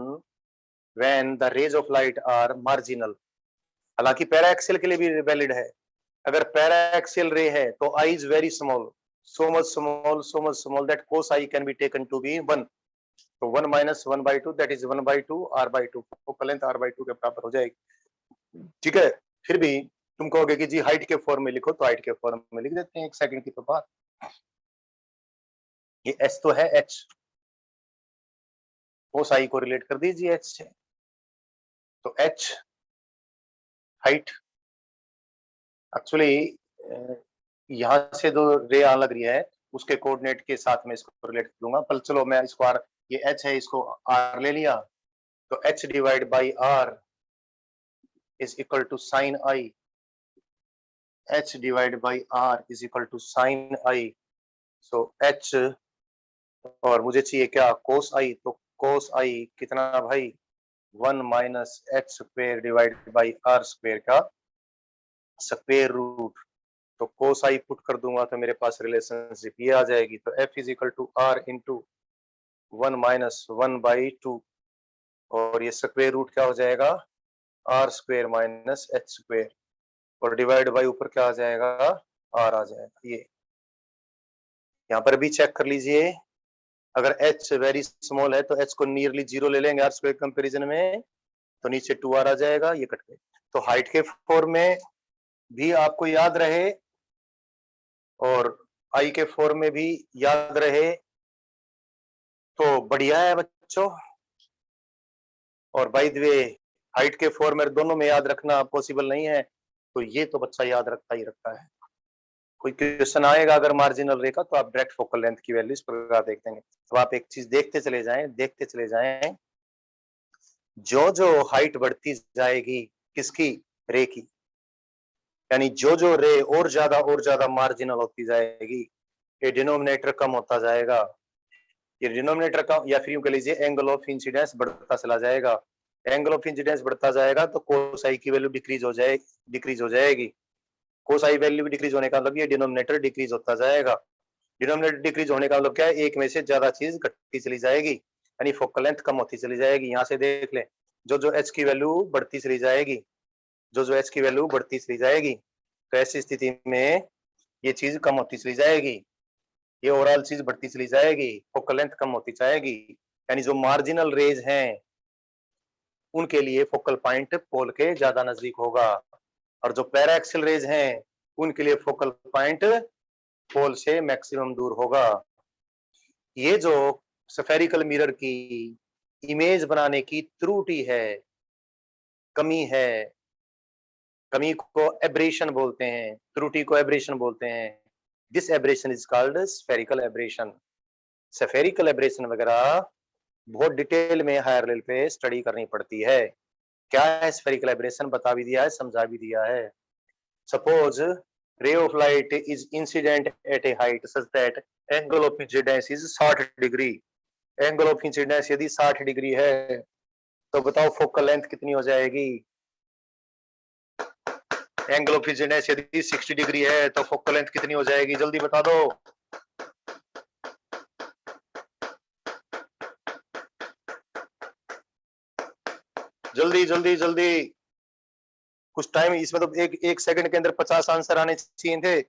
when the rays of light are marginal. हालांकि paraxial के लिए भी वैलिड है। अगर पैराएक्सियल रे है तो I is very small, so much small that cos I can be taken to be 1. तो 1 minus 1 by 2 that is 1 by 2 r by 2, focal length r by 2 के बराबर हो जाएगी। ठीक है, फिर भी तुम कहोगे कि जी हाइट के फॉर्म में लिखो, तो हाइट के फॉर्म में लिख देते हैं, एक सेकंड की तो बात। ये h तो है, h cos I को रिलेट कर दीजिए h से, तो h हाइट एक्चुअली यहां से जो रे आने लग रही है उसके कोऑर्डिनेट के साथ में इसको रिलेट कर दूंगा। पर चलो मैं इसको आर, ये h है, इसको r ले लिया, तो h divide by r is equal to sine i। h divide by r is equal to sine i। So h और मुझे चाहिए क्या, कोस i। तो कोस i कितना भाई, 1 minus h square divide by r square का स्क्वायर रूट। तो कोस I put कर दूंगा तो मेरे पास रिलेशनशिप ये आ जाएगी। तो F is equal to R into 1 minus 1 by 2, और ये स्क्वायर रूट क्या हो जाएगा, R square minus H square, और डिवाइड बाई ऊपर क्या आ जाएगा, आर आ जाएगा। ये यहाँ पर भी चेक कर लीजिए, अगर h वेरी स्मॉल है तो h को नियरली 0 ले लेंगे आर स्क्वायर कंपेरिजन में, तो नीचे 2r आ जाएगा, ये कट गए। तो हाइट के फॉर्म में भी आपको याद रहे और आई के फॉर्म में भी याद रहे तो बढ़िया है बच्चों। और बाय द वे हाइट के फॉर्म में दोनों में याद रखना पॉसिबल नहीं है, तो ये तो बच्चा याद रखता ही रखता है। कोई क्वेश्चन आएगा अगर मार्जिनल रे का, तो आप डायरेक्ट फोकल लेंथ की वैल्यू इस प्रकार देख देंगे। तो आप एक चीज देखते चले जाएं, जो हाइट बढ़ती जाएगी किसकी, रे की, यानी जो रे और ज्यादा मार्जिनल होती जाएगी, ये डिनोमिनेटर कम होता जाएगा। ये डिनोमिनेटर का, या फिर यूं कह लीजिए एंगल ऑफ इंसिडेंस बढ़ता चला जाएगा। एंगल ऑफ इंसिडेंस बढ़ता जाएगा तो कोस आई की वैल्यू डिक्रीज हो जाएगी। कोस आई वैल्यू डिक्रीज होने का मतलब ये डिनोमिनेटर डिक्रीज होता जाएगा। डिनोमिनेटर डिक्रीज होने का मतलब क्या है, एक में से ज्यादा चीज घटती चली जाएगी, यानी फोकल लेंथ कम होती चली जाएगी। यहाँ से देख ले, जो एच की वैल्यू बढ़ती चली जाएगी, जो एच की वैल्यू बढ़ती चली जाएगी, तो ऐसी स्थिति में ये चीज कम होती चली जाएगी, ये ओवरऑल चीज बढ़ती चली जाएगी, फोकल लेंथ कम होती जाएगी। यानी जो मार्जिनल रेज हैं उनके लिए फोकल पॉइंट पोल के ज्यादा नजदीक होगा, और जो पैराएक्सियल रेज हैं उनके लिए फोकल पॉइंट पोल से मैक्सिमम दूर होगा। ये जो स्फेरिकल मिरर की इमेज बनाने की त्रुटि है, कमी है, कमी को एब्रेशन बोलते हैं, त्रुटि को एब्रेशन बोलते हैं। This aberration is called spherical aberration. Spherical aberration वगैरह बहुत डिटेल में हायर लेवल पे स्टडी करनी पड़ती है। क्या है स्फेरिकल एब्रेशन, बता भी दिया है, समझा भी दिया है। Suppose ray of light is incident at a height such that angle of incidence is 60 degree. Angle of incidence यदि 60 डिग्री है तो बताओ फोकल लेंथ कितनी हो जाएगी। एंगल ऑफ इंसिडेंस यदि 60 डिग्री है तो फोकल लेंथ कितनी हो जाएगी, जल्दी बता दो। जल्दी जल्दी जल्दी, कुछ टाइम इसमें तो एक सेकंड के अंदर 50 आंसर आने चाहिए थे।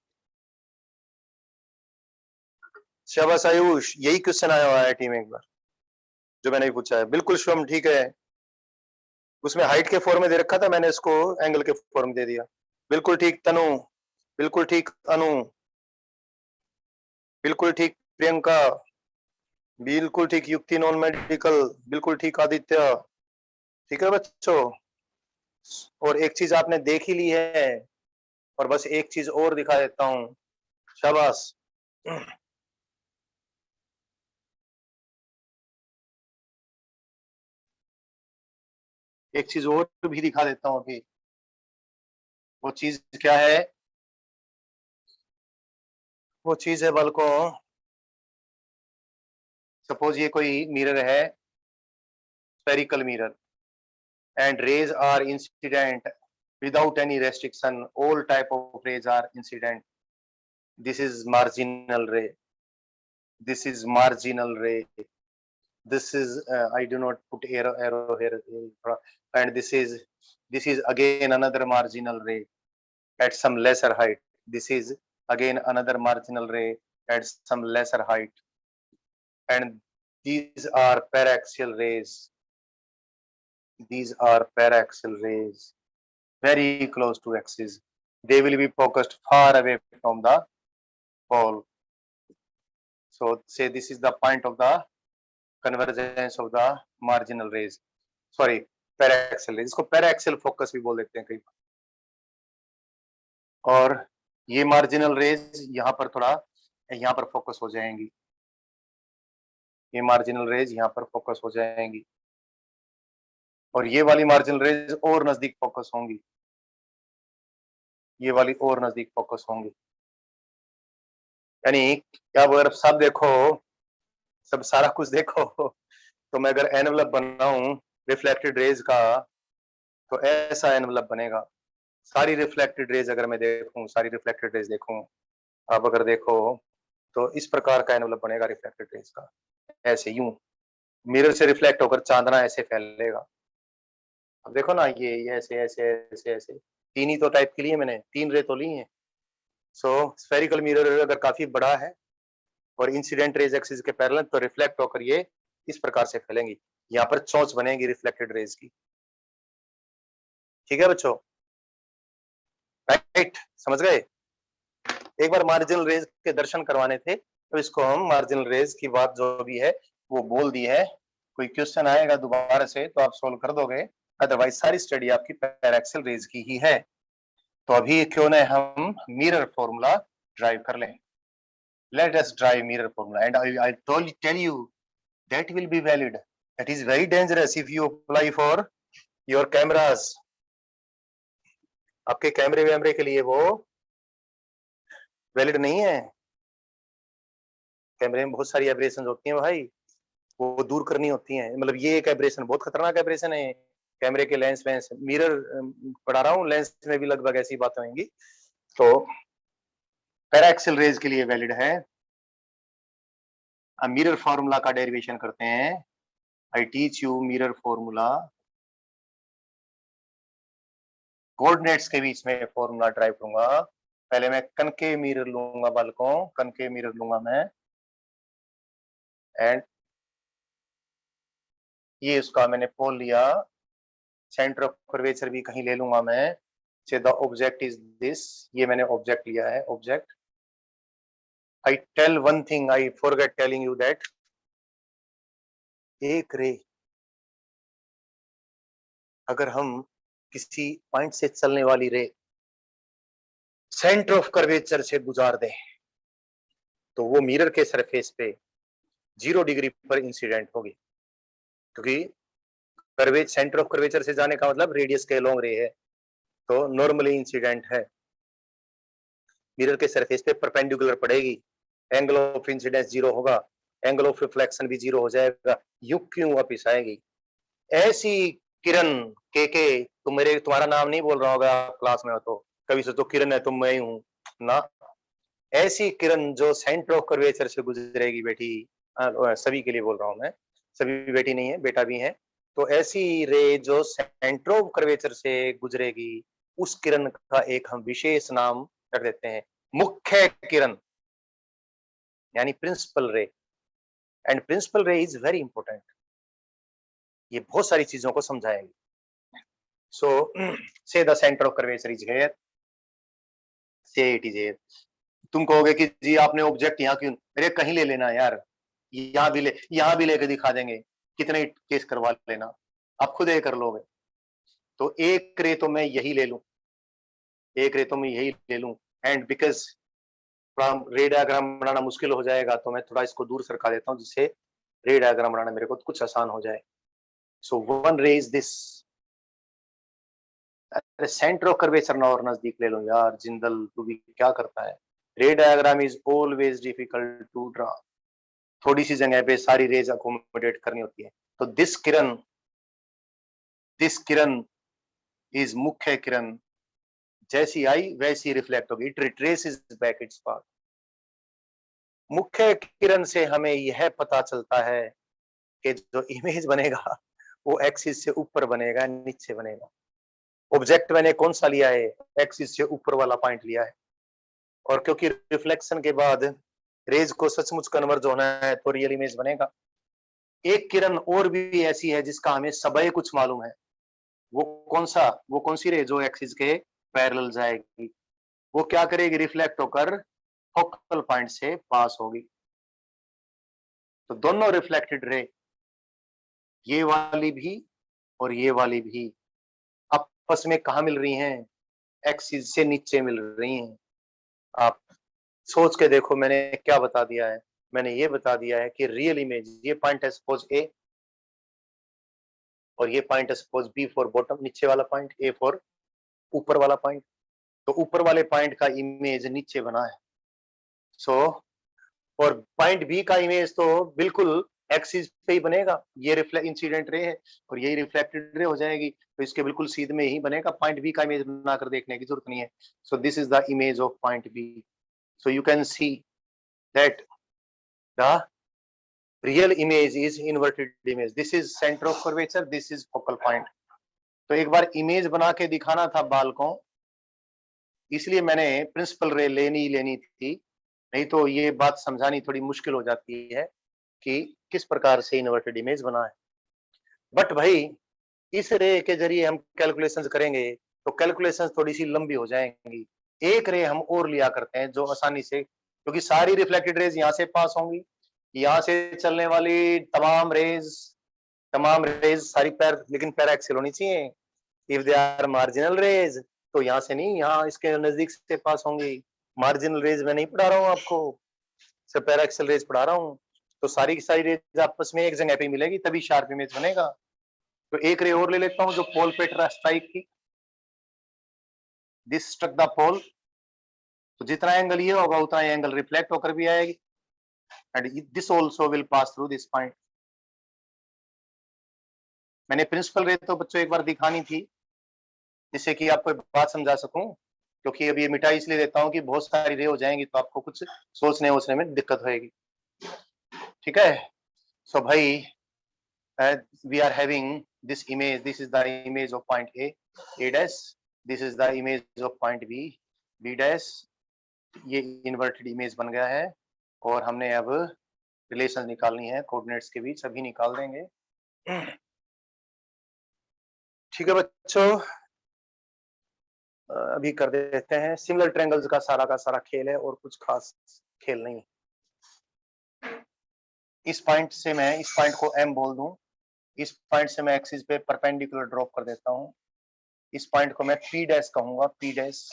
शाबाश आयुष, यही क्वेश्चन आया हुआ है टीम एक बार जो मैंने भी पूछा है। बिल्कुल शिवम ठीक है, उसमें हाइट के फॉर्म में दे रखा था, मैंने इसको एंगल के फॉर्म में दे दिया। बिल्कुल ठीक तनु, बिल्कुल ठीक अनु, बिल्कुल ठीक प्रियंका, बिल्कुल ठीक युक्ति नॉन मेडिकल, बिल्कुल ठीक आदित्य। ठीक है बच्चों, और एक चीज आपने देख ही ली है और बस एक चीज और दिखा देता हूं। शाबाश। एक चीज और भी दिखा देता हूं अभी। वो चीज क्या है? वो चीज है बालकों, सपोज ये कोई मिरर है, spherical mirror, and rays are incident without any restriction. All type of rays are incident. This is marginal ray, this is marginal ray, this is I do not put arrow here, and this is again another marginal ray at some lesser height. This is again another marginal ray at some lesser height, and these are paraxial rays. These are paraxial rays, very close to axis. They will be focused far away from the pole. So say this is the point of the convergence of the marginal rays, sorry paraxial rays, इसको paraxial focus भी बोल देते हैं कई बार। और ये marginal rays यहाँ पर थोड़ा यहाँ पर फोकस हो जाएंगी, ये marginal rays यहाँ पर फोकस हो जाएंगी, और ये वाली marginal rays और नजदीक फोकस होंगी, ये वाली और नजदीक फोकस होंगी। यानी क्या अगर सब देखो, सब सारा कुछ देखो, तो मैं अगर एनवलप बनाऊं रिफ्लेक्टेड रेज का तो ऐसा एनवलप बनेगा। सारी रिफ्लेक्टेड रेज अगर मैं देखूं, सारी रिफ्लेक्टेड रेज देखूं, आप अगर देखो तो इस प्रकार का एनवलप बनेगा रिफ्लेक्टेड रेज का, ऐसे यूं मिरर से रिफ्लेक्ट होकर चांदना ऐसे फैलेगा। अब देखो ना, ये ऐसे ऐसे ऐसे ऐसे तीन ही तो टाइप के लिए मैंने 3 रे तो ली है। सो स्फेरिकल मिरर अगर काफी बड़ा है और इंसिडेंट रेज एक्सिस के पैरेलल तो रिफ्लेक्ट होकर ये इस प्रकार से फैलेंगी, यहाँ पर चोंच बनेगी रिफ्लेक्टेड रेज की। ठीक है बच्चों, राइट, समझ गए? एक बार मार्जिनल रेज के दर्शन करवाने थे तो इसको हम मार्जिनल रेज की बात जो भी है वो बोल दी है। कोई क्वेश्चन आएगा दोबारा से तो आप सोल्व कर दोगे, अदरवाइज सारी स्टडी आपकी पैराक्सियल रेज की ही है। तो अभी क्यों न हम मिरर फॉर्मूला ड्राइव कर लें। Let us drive mirror formula, and I tell you that will be valid. That is very dangerous if you apply for your cameras. आपके कैमरे वैमरे के लिए वो वैलिड नहीं है। कैमरे में बहुत सारी एब्रेशन होती हैं भाई, वो दूर करनी होती हैं। मतलब ये एक एब्रेशन बहुत खतरनाक एब्रेशन है, कैमरे के लेंस वेंस, मिरर पढ़ा रहा हूँ, लेंस में भी लगभग ऐसी बातें होंगी। तो पैराक्सियल रेज के लिए वैलिड है। अब मिरर फॉर्मूला का डेरिवेशन करते हैं। I teach you mirror formula, coordinates के बीच में फॉर्मूला ड्राइव करूंगा। पहले मैं कनकेव मिरर लूंगा बालकों, कनकेव मिरर लूंगा मैं, एंड ये उसका मैंने पोल लिया, सेंटर ऑफ कर्वेचर भी कहीं ले लूंगा मैं। से द ऑब्जेक्ट इज दिस, ये मैंने ऑब्जेक्ट लिया है, object. I tell one thing, I forget telling you that एक रे अगर हम किसी पॉइंट से चलने वाली रे सेंटर ऑफ कर्वेचर से गुजार दें तो वो मिरर के सरफेस पे 0 डिग्री पर इंसिडेंट होगी, क्योंकि कर्वेच सेंटर ऑफ कर्वेचर से जाने का मतलब रेडियस के लॉन्ग रे है, तो नॉर्मली इंसिडेंट है। मिरर के सरफेस पे परपेंडिकुलर पड़ेगी, एंगल ऑफ इंसिडेंस 0 होगा, एंगल ऑफ रिफ्लेक्शन भी 0 हो जाएगा, यू क्यों वापिस आएगी। ऐसी किरण के तुम्हारा नाम नहीं बोल रहा होगा क्लास में हो तो, कभी से तो किरण है तुम मैं ही हूं ना। ऐसी किरण जो सेंटर ऑफ कर्वेचर से गुजरेगी बेटी, सभी के लिए बोल रहा हूं मैं, सभी बेटी नहीं है बेटा भी है, तो ऐसी रे जो सेंटर ऑफ कर्वेचर से गुजरेगी उस किरण का एक हम विशेष नाम कर देते हैं मुख्य किरण, यानी प्रिंसिपल रे। एंड प्रिंसिपल रे इज वेरी इंपॉर्टेंट, ये बहुत सारी चीजों को समझाएंगे। सो से the centre of curvature is here, से इट इज हियर। तुम कहोगे कि जी आपने ऑब्जेक्ट यहाँ क्यों, अरे कहीं ले लेना यार, यहाँ भी लेके दिखा देंगे, कितने केस करवा लेना, आप खुद ये कर लोगे। तो एक रे तो मैं यही ले लूं, एक रे तो मैं यही ले लूं, एंड बिकॉज रे डायग्राम बनाना मुश्किल हो जाएगा तो मैं थोड़ा इसको दूर सरका देता हूँ जिससे रे डायग्राम बनाना मेरे को कुछ आसान हो जाए। सो वन रे इज दिस, अरे सेंटर ऑफ कर्वेचर ना और नजदीक ले लो यार, जिंदल तू भी क्या करता है। Ray diagram is always difficult to draw, थोड़ी सी जगह पे सारी रेज अकोमोडेट करनी होती है। तो दिस किरण इज मुख्य किरण, जैसी आई वैसी रिफ्लेक्ट होगी, it retraces back its path. मुख्य किरण से हमें यह पता चलता है कि जो इमेज बनेगा वो एक्सिस से ऊपर बनेगा नीचे बनेगा। ऑब्जेक्ट मैंने कौन सा लिया है, एक्सिस से ऊपर वाला पॉइंट लिया है, और क्योंकि रिफ्लेक्शन के बाद रेज को सचमुच कन्वर्ज होना है तो रियल इमेज बनेगा। एक किरण और भी ऐसी है जिसका हमें सबय कुछ मालूम है, वो कौन सी रे जो एक्सिस के पैरेलल जाएगी, वो क्या करेगी, रिफ्लेक्ट होकर फोकल पॉइंट से पास होगी। तो दोनों रिफ्लेक्टेड रे, ये वाली भी और ये वाली भी, आपस में कहा मिल रही हैं, एक्सिस से नीचे मिल रही हैं। आप सोच के देखो मैंने क्या बता दिया है, मैंने ये बता दिया है कि रियल इमेज, ये पॉइंट है सपोज ए, और ये पॉइंट है सपोज बी फॉर बॉटम, नीचे वाला पॉइंट, ए फॉर ऊपर वाला पॉइंट। तो ऊपर वाले पॉइंट का इमेज नीचे बना है। सो और पॉइंट बी का इमेज तो बिल्कुल एक्सिस पे ही बनेगा, ये रिफ्लेक्ट इंसिडेंट रे है और यही रिफ्लेक्टेड रे हो जाएगी, तो इसके बिल्कुल सीधे में ही बनेगा, पॉइंट बी का इमेज बनाकर देखने की जरूरत नहीं है। So this is the image of point B. So you can see that the real image is inverted image, this is centre of curvature, this is focal point. तो एक बार image बना के दिखाना था बालकों, इसलिए मैंने प्रिंसिपल रे लेनी थी, नहीं तो ये बात समझानी थोड़ी मुश्किल हो जाती है कि किस प्रकार से इन्वर्टेड इमेज बना है। बट भाई इस रे के जरिए हम कैलकुलेशंस करेंगे तो कैलकुलेशंस थोड़ी सी लंबी हो जाएंगी। एक रे हम और लिया करते हैं जो आसानी से, क्योंकि सारी रिफ्लेक्टेड रेज यहाँ से पास होंगी, यहाँ से चलने वाली तमाम रेज सारी लेकिन पैरा एक्सियल होनी चाहिए। If they are marginal rays तो यहाँ से नहीं, यहाँ इसके नजदीक से पास होंगी। मार्जिनल रेज मैं नहीं पढ़ा रहा हूँ आपको, सिर्फ पैरा एक्सियल रेज पढ़ा रहा हूँ। तो सारी की सारी रेज आपस में एक जगह पे मिलेगी तभी शार्प इमेज बनेगा। तो एक रे और ले लेता हूँ जो पोल पे स्ट्राइक की, दिस स्ट्रक द पोल, तो जितना एंगल ये होगा उतना एंगल रिफ्लेक्ट होकर भी आएगी, and this also will pass through this point. मैंने प्रिंसिपल रे तो बच्चों एक बार दिखानी थी जिससे कि आपको बात समझा सकूं, क्योंकि अभी ये मिटा इसलिए देता हूँ कि बहुत सारी रे हो जाएंगी तो आपको कुछ सोचने में दिक्कत होगी। ठीक है, सो भाई we are having this image, this is the image of point a dash, this is the image of point b dash, ये इन्वर्टेड इमेज बन गया है और हमने अब रिलेशन निकालनी है कोऑर्डिनेट्स के बीच, अभी निकाल देंगे। ठीक है बच्चों, अभी कर देते हैं। सिमिलर ट्रायंगल्स का सारा खेल है और कुछ खास खेल नहीं। इस पॉइंट से मैं इस पॉइंट को m बोल दूं, इस पॉइंट से मैं एक्सिस पे परपेंडिकुलर ड्रॉप कर देता हूं, इस पॉइंट को मैं p डैश कहूंगा, p dash,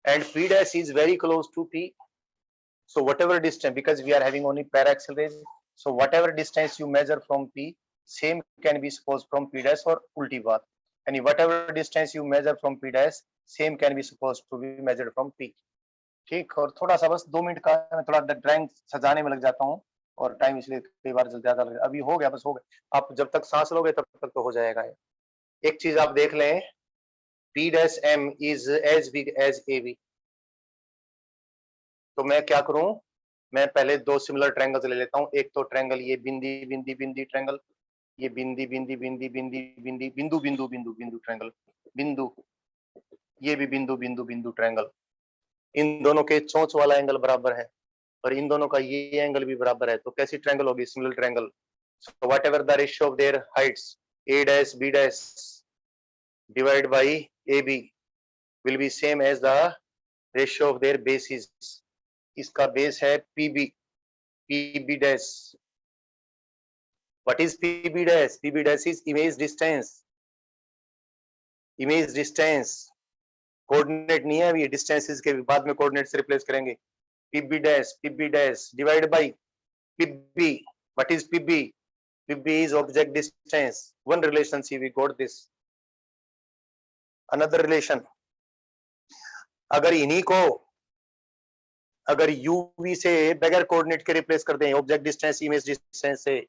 and p dash is very close to p, so whatever distance, because we are having only paraxial rays, so whatever distance you measure from p, same can be supposed from p dash or ulti baat, यानी whatever distance you measure from P dash same can be supposed to be measured from P. ठीक, और थोड़ा सा बस 2 minute का मैं थोड़ा drawing सजाने में लग जाता हूँ और टाइम इसलिए कई बार ज्यादा लग, अभी हो गया, बस हो गया। आप जब तक सांस लोगे तब तक तो हो जाएगा। एक चीज आप देख लें, P dash M is as big as AB। तो मैं क्या करूं, मैं पहले दो सिमिलर ट्रायंगल्स ले लेता हूं। एक तो ट्रायंगल ये बिंदी बिंदी बिंदी ट्रायंगल, ये बिंदी बिंदी बिंदी बिंदी बिंदी बिंदु बिंदु बिंदु बिंदु ट्रायंगल, बिंदु, ये भी बिंदु बिंदु बिंदु ट्रायंगल। इन दोनों के चोंच वाला एंगल बराबर है और इन दोनों का ये एंगल भी बराबर है। तो कैसी ट्रायंगल होगी? Similar triangle. So whatever the ratio of their Heights A dash B dash divided by AB will be same as the ratio of their bases। इसका बेस है PB, PB dash। What is PB dash? PB dash is image distance, image distance। Coordinate नहीं है, अभी distances के बाद में coordinate से replace करेंगे। PB dash divided by PB। What is PB? PB is object distance। One relationship we got this। Another relation, अगर इन्हीं को अगर UV से बगैर कोऑर्डिनेट के रिप्लेस कर दें ऑब्जेक्ट डिस्टेंस इमेज डिस्टेंस से,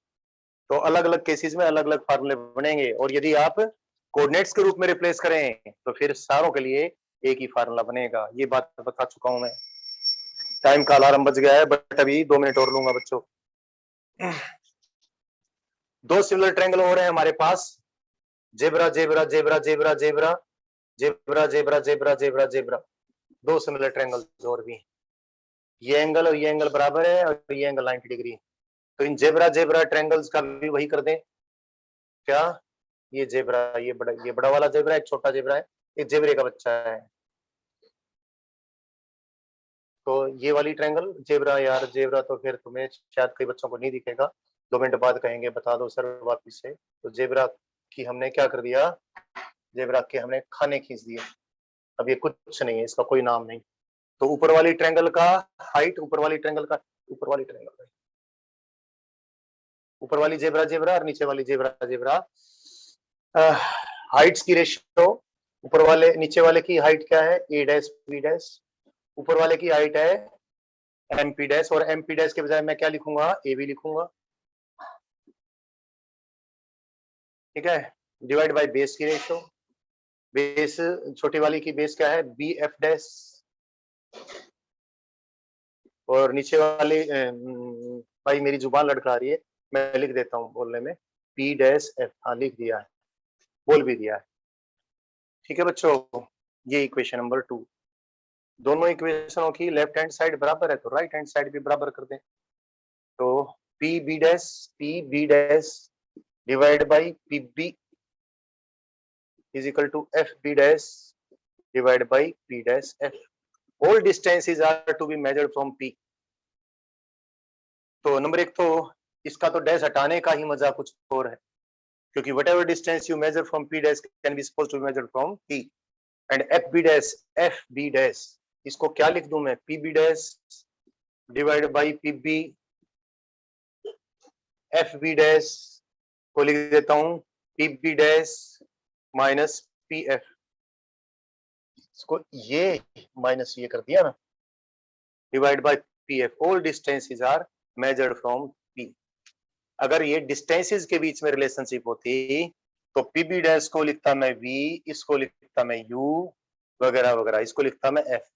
तो अलग अलग केसेस में अलग अलग फार्मूले बनेंगे। और यदि आप कोऑर्डिनेट्स के रूप में रिप्लेस करें तो फिर सारों के लिए एक ही फार्मूला बनेगा। ये बात बता चुका हूं मैं। टाइम का अलार्म बज गया है, बट अभी 2 मिनट और लूंगा बच्चों। दो सिमिलर ट्रायंगल हो रहे हैं हमारे पास, zebra zebra zebra zebra zebra zebra zebra zebra zebra zebra, दो सिमिलर ट्रायंगल्स और भी। ये एंगल और ये एंगल बराबर है और ये एंगल 90 डिग्री। तो इन जेब्रा जेब्रा ट्रायंगल्स का भी वही कर दें क्या? ये जेब्रा, ये बड़ा वाला जेब्रा, एक छोटा जेब्रा है, एक जेब्रे का बच्चा है। तो ये वाली ट्रायंगल जेब्रा, यार जेब्रा तो फिर तुम्हें शायद कई बच्चों को नहीं दिखेगा, 2 मिनट बाद कहेंगे बता दो सर वापिस से। तो जेब्रा की हमने क्या कर दिया, जेब्रा के हमने खाने खींच दिए। अब ये कुछ नहीं है, इसका कोई नाम नहीं। तो ऊपर वाली ट्रायंगल का हाइट, ऊपर वाली ट्रायंगल का, ऊपर वाली ट्रायंगल, ऊपर वाली जेब्रा जेब्रा और नीचे वाली जेब्रा जेब्रा, हाइट्स की रेशियो, ऊपर वाले नीचे वाले की हाइट क्या है? A डैश B डैश, ऊपर वाले की हाइट है MP डैश, और MP डैश के बजाय मैं क्या लिखूंगा? AB लिखूंगा। ठीक है, डिवाइड बाय बेस की रेशियो, बेस छोटी वाली की बेस क्या है? BF डैश, और नीचे वाली भाई मेरी जुबान लड़खड़ा रही है, मैं लिख देता हूँ बोलने में, P डैश F। हाँ लिख दिया है, बोल भी दिया है। ठीक है बच्चों, ये इक्वेशन नंबर 2। दोनों इक्वेशनों की लेफ्ट हैंड साइड बराबर है तो राइट हैंड साइड भी बराबर कर दें। तो PB dash divide by PB is equal to FB dash divided by P dash F। All distances are to be measured from P। तो नंबर एक तो इसका तो डैश हटाने का ही मजा कुछ और है, क्योंकि whatever distance you measure from P dash can be supposed to be measured from P। and FB dash, इसको क्या लिख दूं मैं? PB dash divided by PB, FB dash को लिख देता हूं PB dash माइनस PF। इसको ये माइनस ये कर दिया ना, divide by PF। All distances are measured from P। अगर ये डिस्टेंसेस के बीच में रिलेशनशिप होती तो PB डैश को लिखता मैं V, इसको लिखता मैं U वगैरह वगैरह, इसको लिखता मैं F।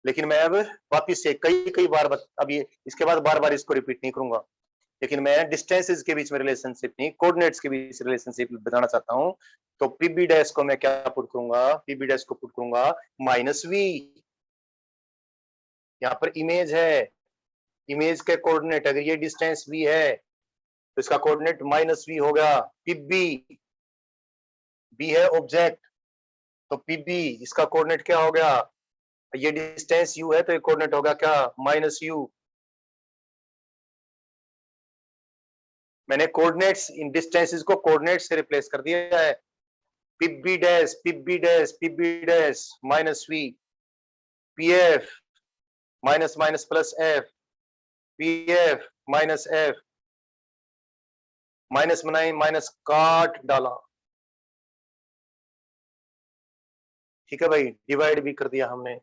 लेकिन मैं अब वापिस से कई बार अब ये इसके बाद बार बार इसको रिपीट नहीं करूंगा, लेकिन मैं डिस्टेंसेस के बीच में रिलेशनशिप नहीं, कोऑर्डिनेट्स के बीच रिलेशनशिप बताना चाहता हूं। तो PB डैश को मैं क्या पुट करूंगा? PB डैश को पुट करूंगा माइनस V। यहाँ पर इमेज है, इमेज के कोऑर्डिनेट, अगर ये डिस्टेंस V है तो इसका कोऑर्डिनेट माइनस V होगा। PB, B है ऑब्जेक्ट, तो PB इसका कोऑर्डिनेट क्या हो गया? ये डिस्टेंस U है तो ये कोऑर्डिनेट होगा क्या? Minus U। मैंने कोऑर्डिनेट्स, इन डिस्टेंसेस को कोऑर्डिनेट से रिप्लेस कर दिया है। PB dash minus V, PF minus minus plus F, PF minus F, minus बनाई माइनस काट डाला, ठीक है भाई, डिवाइड भी कर दिया हमने,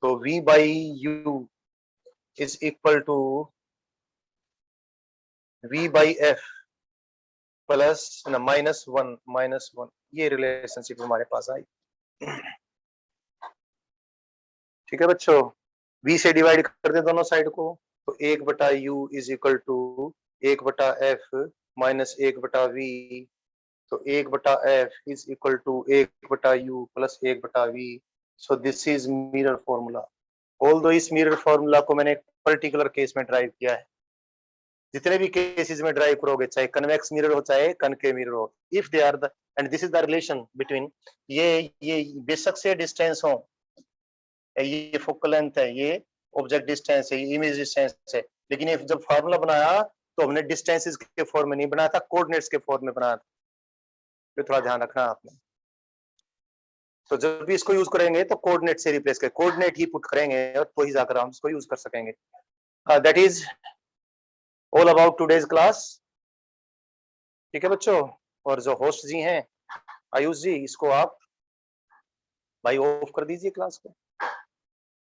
तो v by U is equal to v by F plus -1, ये रिलेशनशिप हमारे पास आई। ठीक है बच्चों, v से डिवाइड कर दे दोनों साइड को, तो 1/u is equal to 1/f minus 1/v, तो 1/f is equal to 1/u plus 1/v। So this is mirror formula. Although इस मिरर फॉर्मूला को मैंने एक पर्टिकुलर केस में ड्राइव किया है, जितने भी केसेस में ड्राइव करोगे, चाहे कन्वेक्स मिरर हो चाहे कनकेव मिरर हो, if they are the, and this is the relation between, ये बेशक से डिस्टेंस हो, ये फोकल लेंथ है, ये ऑब्जेक्ट डिस्टेंस है, ये इमेज डिस्टेंस है, लेकिन ये जब फार्मूला बनाया तो हमने डिस्टेंसेस के फॉर्म में नहीं बनाया था, कोऑर्डिनेट्स के फॉर्म में बनाया था। तो थोड़ा ध्यान रखना आपने। तो जब भी इसको यूज करेंगे तो कोऑर्डिनेट से रिप्लेस करें, कोऑर्डिनेट ही पुट करेंगे और तो ही जाकर हम इसको यूज कर सकेंगे। That is all about today's class. ठीक है बच्चों, और जो होस्ट जी हैं आयुष जी, इसको आप भाई ऑफ कर दीजिए क्लास को।